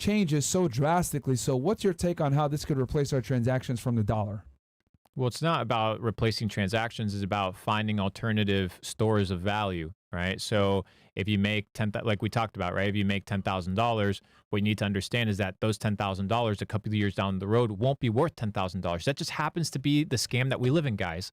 changes so drastically. So what's your take on how this could replace our transactions from the dollar? Well, it's not about replacing transactions. It's about finding alternative stores of value, right? So if you make like we talked about, right? If you make $10,000, what you need to understand is that those $10,000 a couple of years down the road won't be worth $10,000. That just happens to be the scam that we live in, guys.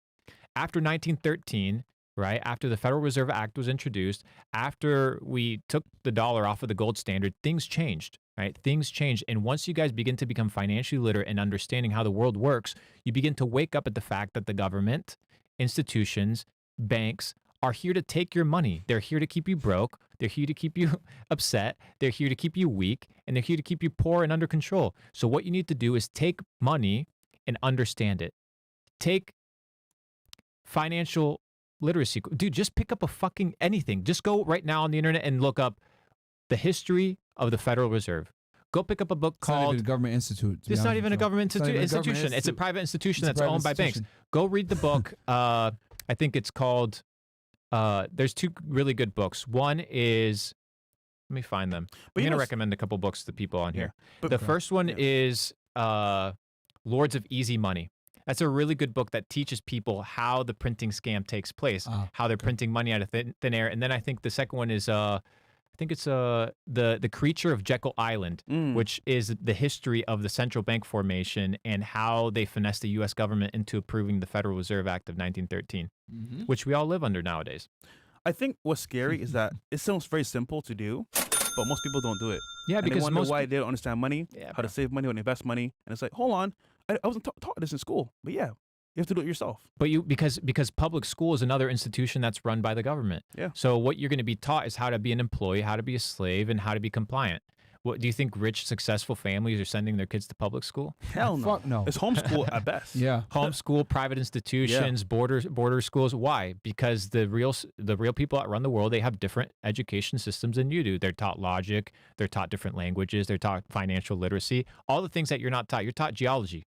After 1913, right? After the Federal Reserve Act was introduced, after we took the dollar off of the gold standard, things changed, right? Things changed. And once you guys begin to become financially literate and understanding how the world works, you begin to wake up at the fact that the government, institutions, banks are here to take your money. They're here to keep you broke. They're here to keep you upset. They're here to keep you weak. And they're here to keep you poor and under control. So what you need to do is take money and understand it. Take financial literacy. Dude, just pick up a fucking anything. Just go right now on the internet and look up the history of the Federal Reserve. Go pick up a book called... It's not even a government institute. It's not even a government institution. It's a private institution that's owned by banks. Go read the book. I think it's called... there's two really good books. One is... Let me find them. I'm going to recommend a couple books to people on here. The first one is Lords of Easy Money. That's a really good book that teaches people how the printing scam takes place, how they're printing money out of thin air. And then I think the second one is, I think it's the Creature of Jekyll Island, which is the history of the central bank formation and how they finessed the U.S. government into approving the Federal Reserve Act of 1913, which we all live under nowadays. I think what's scary is that it sounds very simple to do, but most people don't do it. Yeah, and because they wonder why they don't understand money, how bro. to save money, how to invest money. And it's like, hold on, I wasn't taught this in school. But yeah, you have to do it yourself. But because public school is another institution that's run by the government. Yeah. So what you're going to be taught is how to be an employee, how to be a slave, and how to be compliant. What do you think rich, successful families are sending their kids to public school? Hell no. Fuck no. It's homeschool at best. Yeah. Homeschool, private institutions, border schools. Why? Because the real people that run the world, they have different education systems than you do. They're taught logic. They're taught different languages. They're taught financial literacy. All the things that you're not taught. You're taught geology,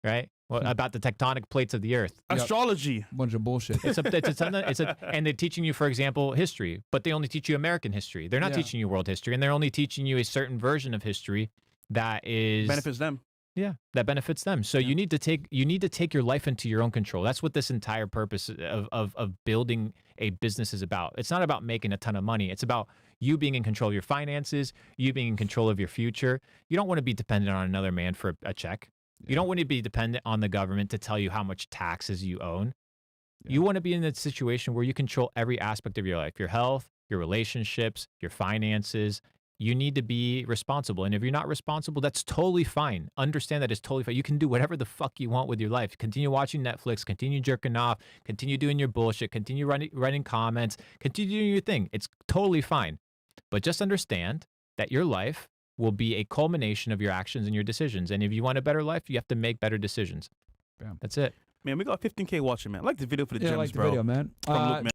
right? Well, about the tectonic plates of the earth. Astrology. Bunch of bullshit. And they're teaching you, for example, history, but they only teach you American history. They're not teaching you world history, and they're only teaching you a certain version of history that benefits them. Yeah, that benefits them. So you need to take your life into your own control. That's what this entire purpose of building a business is about. It's not about making a ton of money. It's about you being in control of your finances, you being in control of your future. You don't want to be dependent on another man for a check. You don't want to be dependent on the government to tell you how much taxes you own. You want to be in a situation where you control every aspect of your life, your health, your relationships, your finances. You need to be responsible. And if you're not responsible, that's totally fine. Understand that it's totally fine. You can do whatever the fuck you want with your life. Continue watching Netflix, continue jerking off, continue doing your bullshit, continue writing comments, continue doing your thing. It's totally fine. But just understand that your life will be a culmination of your actions and your decisions. And if you want a better life, you have to make better decisions. That's it. Man, we got 15K watching, man. I like the video for the gems, I like the bro. video, man. From Luke, man.